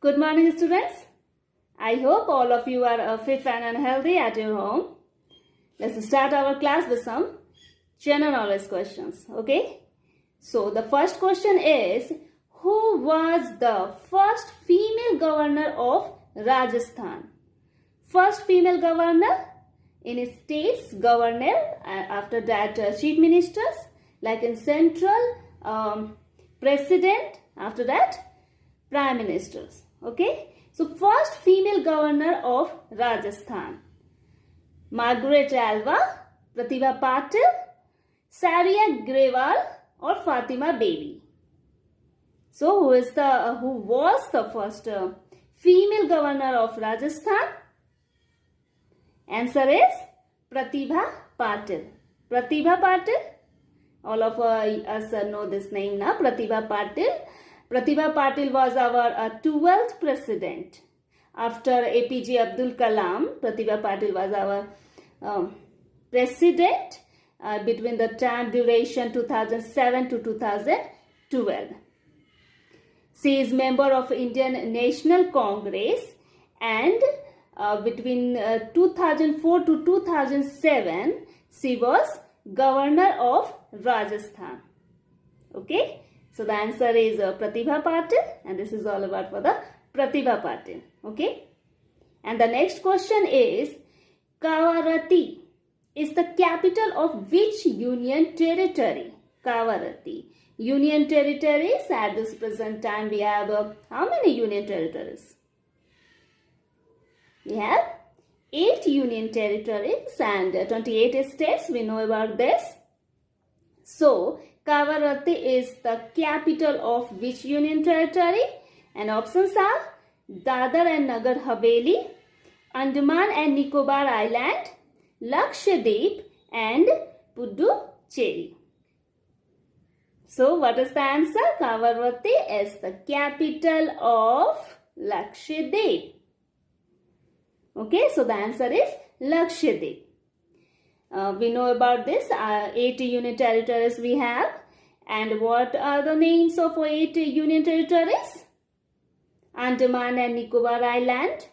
Good morning, students. I hope all of you are fit, fine and healthy at your home. Let's start our class with some general knowledge questions. Okay. So the first question is, who was the first female governor of Rajasthan? First female governor in states, governor, after that chief ministers, like in central, president, after that prime ministers. Okay, so first female governor of Rajasthan: Margaret Alva, Pratibha Patil, Saria Grewal, or Fatima Baby. So who was the first female governor of Rajasthan? Answer is Pratibha Patil. Pratibha Patil. All of us know this name now, Pratibha Patil. Pratibha Patil was our 12th president. After APJ Abdul Kalam, Pratibha Patil was our president between the time duration 2007 to 2012. She is member of Indian National Congress, and between 2004 to 2007, she was governor of Rajasthan. Okay. So the answer is Pratibha Patil, and this is all about for the Pratibha Patil. Okay. And the next question is, Kavarati is the capital of which union territory? Kavarati. Union territories, at this present time we have how many union territories? We have 8 union territories and 28 states. We know about this. So Kavarati is the capital of which union territory? And options are Dadar and Nagar Haveli, Andaman and Nicobar Island, Lakshadweep, and Puducherry. So what is the answer? Kavarati is the capital of Lakshadweep. Okay, so the answer is Lakshadweep. We know about this, 8 union territories we have. And what are the names of 8 union territories? Andaman and Nicobar Island,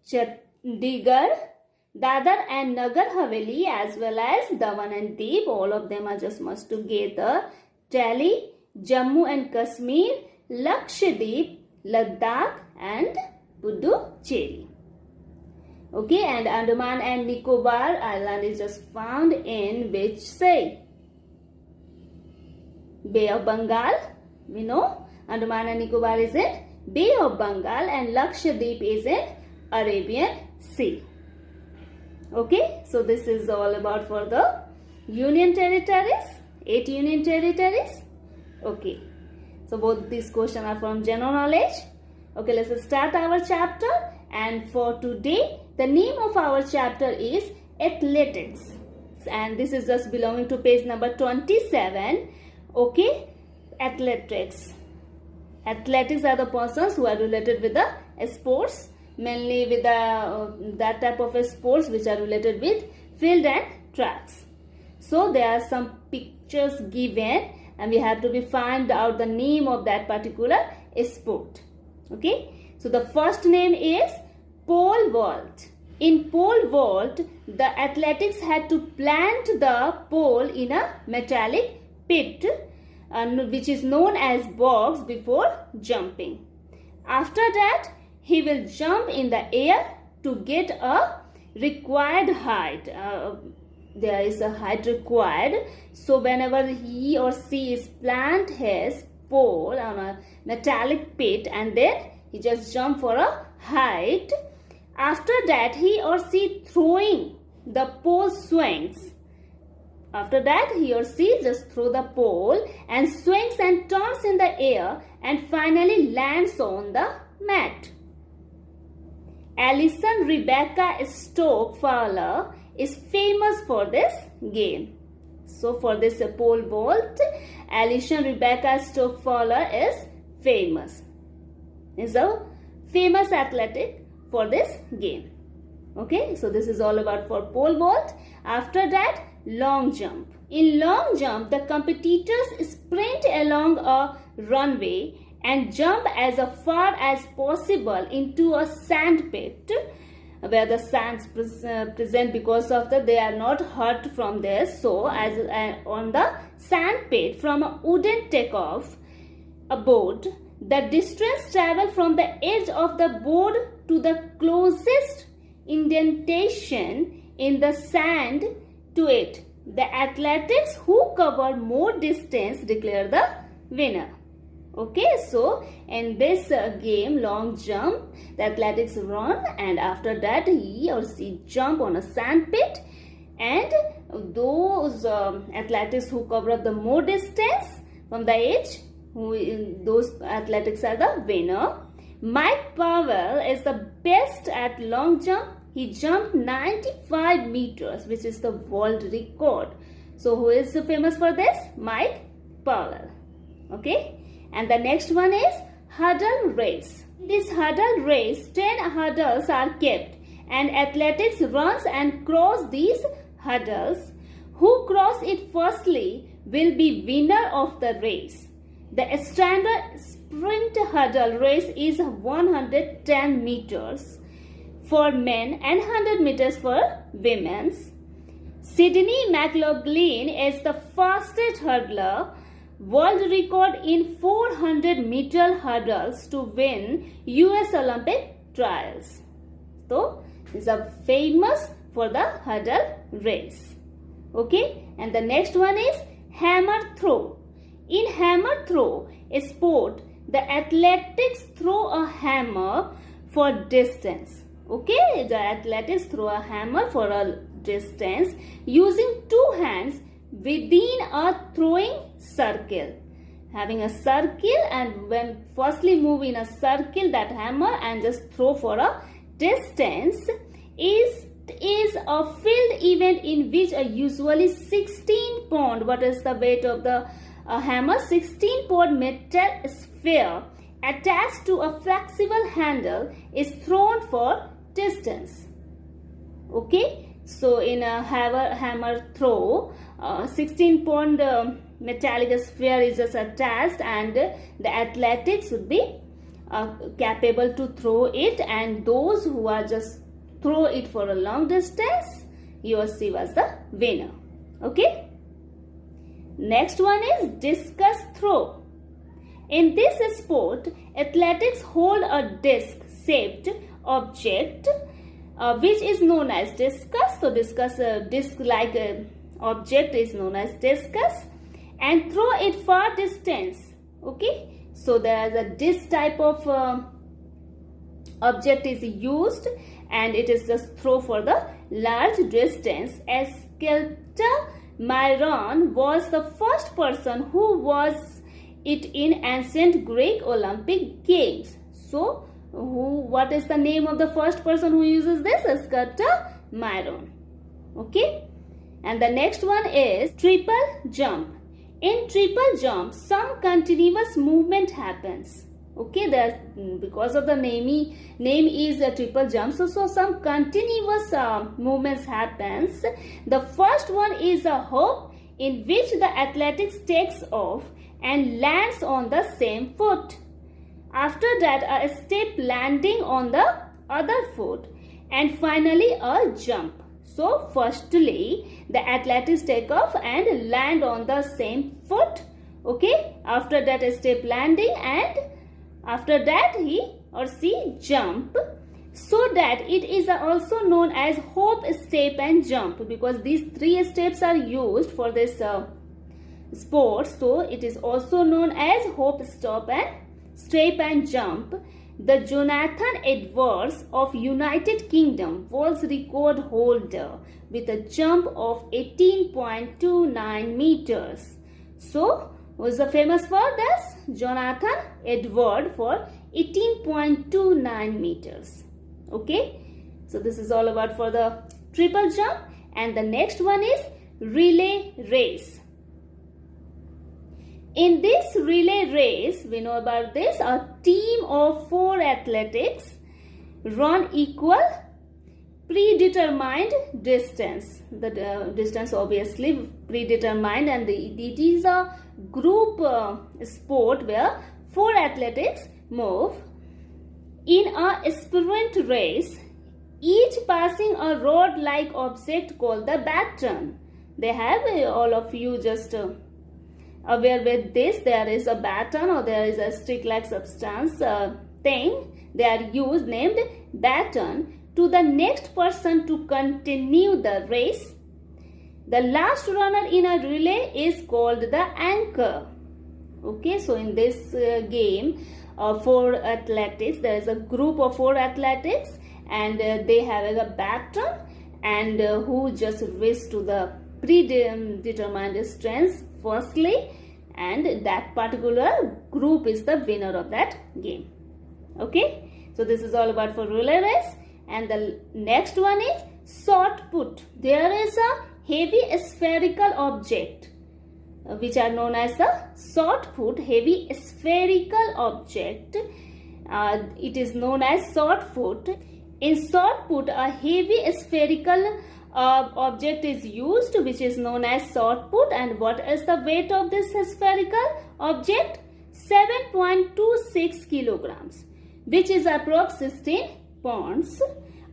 Chandigarh, Dadar and Nagar Haveli, as well as Daman and Diu. All of them are just must together. Delhi, Jammu and Kashmir, Lakshadweep, Ladakh, and Puducherry. Okay, and Andaman and Nicobar Island is just found in which say? Bay of Bengal. We know Andaman and Nicobar is in Bay of Bengal, and Lakshadweep is in Arabian Sea. Okay, so this is all about for the union territories, 8 union territories. Okay, so both these questions are from general knowledge. Okay, let's start our chapter. And for today, the name of our chapter is Athletics. And this is just belonging to page number 27. Okay, Athletics. Athletics are the persons who are related with the sports, mainly with the that type of sports which are related with field and tracks. So there are some pictures given, and we have to find out the name of that particular sport. Okay. So the first name is pole vault. In pole vault, the athletics had to plant the pole in a metallic pit, which is known as box, before jumping. After that, he will jump in the air to get a required height. There is a height required. So whenever he or she is plant his pole on a metallic pit, and then he just jump for a height. After that, he or she throwing the pole swings. After that, he or she just throw the pole and swings and turns in the air and finally lands on the mat. Alison Rebecca Stokes Fowler is famous for this game. So for this pole vault, Alison Rebecca Stokes Fowler is famous. Is a famous athletic for this game. Okay, so this is all about for pole vault. After that, long jump. In long jump, the competitors sprint along a runway and jump as far as possible into a sand pit where the sands present, because of that they are not hurt from this. So as on the sand pit from a wooden takeoff a board, the distance traveled from the edge of the board to the closest indentation in the sand to it. The athletics who cover more distance declare the winner. Okay, so in this game, long jump, the athletics run, and after that he or she jump on a sand pit, and those athletics who cover up the more distance from the edge, those athletics are the winner. Mike Powell is the best at long jump. He jumped 95 meters, which is the world record. So who is famous for this? Mike Powell. Okay. And the next one is hurdle race. In this hurdle race, 10 hurdles are kept, and athletics runs and cross these hurdles. Who cross it firstly will be winner of the race. The standard sprint hurdle race is 110 meters for men and 100 meters for women. Sydney McLaughlin is the fastest hurdler. World record in 400-meter hurdles to win US Olympic trials. So, these are famous for the hurdle race. Okay, and the next one is hammer throw. In hammer throw, a sport, the athletics throw a hammer for distance. Okay, the athletics throw a hammer for a distance using two hands within a throwing circle. Having a circle, and when firstly move in a circle, that hammer, and just throw for a distance is a field event in which a usually 16 pound, what is the weight of the hammer? 16 pound metal sphere attached to a flexible handle is thrown for distance. Okay. So in a hammer throw, 16 pound metallic sphere is just attached, and the athletics would be capable to throw it, and those who are just throw it for a long distance, he or she was the winner. Okay. Next one is discus throw. In this sport, athletics hold a disc shaped object which is known as discus. So discus, disc like object is known as discus, and throw it far distance. Okay, so there is a disc type of object is used, and it is just throw for the large distance. As Skelter Myron was the first person who was it in ancient Greek Olympic Games. So what is the name of the first person who uses this? Skelter Myron. Okay, and the next one is triple jump. In triple jump, some continuous movement happens. Okay, because of the name is a triple jump, so some continuous movements happens. The first one is a hop, in which the athletics takes off and lands on the same foot. After that, a step landing on the other foot, and finally a jump. So firstly, the athletics take off and land on the same foot. Okay, after that a step landing, and after that he or she jump. So that it is also known as hop, step and jump, because these three steps are used for this sport. So it is also known as hop, step and jump. The Jonathan Edwards of United Kingdom world record holder with a jump of 18.29 meters. So was famous for this? Jonathan Edwards for 18.29 meters. Okay, so this is all about for the triple jump. And the next one is relay race. In this relay race, we know about this, a team of 4 athletics run equal predetermined distance. The distance obviously predetermined, and it is a group sport where 4 athletes move in a sprint race, each passing a rod-like object called the baton. They have, all of you just aware with this, there is a baton or there is a stick-like substance thing they are used named baton to the next person to continue the race. The last runner in a relay is called the anchor. Okay, so in this game, 4 athletics, there is a group of 4 athletics and they have a baton and who just race to the predetermined strengths firstly, and that particular group is the winner of that game. Okay, so this is all about for relay race. And the next one is shot put. There is a heavy spherical object which are known as the shot put, heavy spherical object. It is known as shot put. In shot put, a heavy spherical object is used which is known as shot put. And what is the weight of this spherical object? 7.26 kilograms, which is approx 16 pounds.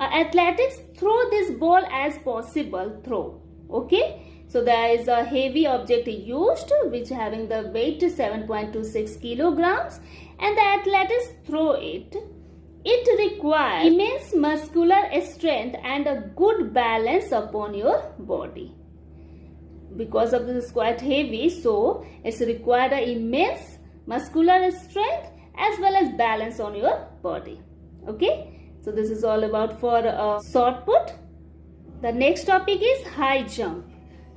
Athletics throw this ball as possible throw. Okay, so there is a heavy object used which having the weight 7.26 kilograms and the athletes throw it. It requires immense muscular strength and a good balance upon your body. Because of this is quite heavy, so it's required an immense muscular strength as well as balance on your body. Okay, so this is all about for shot put. The next topic is high jump.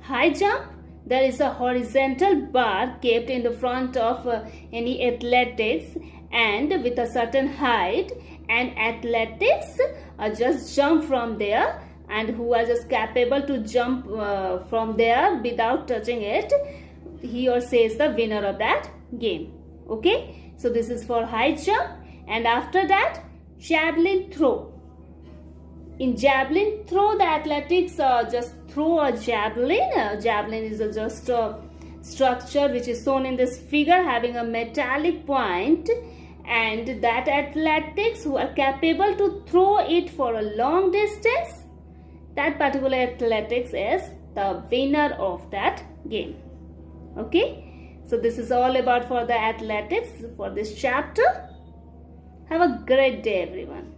High jump, there is a horizontal bar kept in the front of any athletics and with a certain height, and athletics just jump from there, and who are just capable to jump from there without touching it, he or she is the winner of that game. Okay, so this is for high jump. And after that, javelin throw. In javelin throw, the athletics just throw a javelin. Javelin is just a structure which is shown in this figure having a metallic point, and that athletics who are capable to throw it for a long distance, that particular athletics is the winner of that game. Okay, so this is all about for the athletics for this chapter. Have a great day, everyone.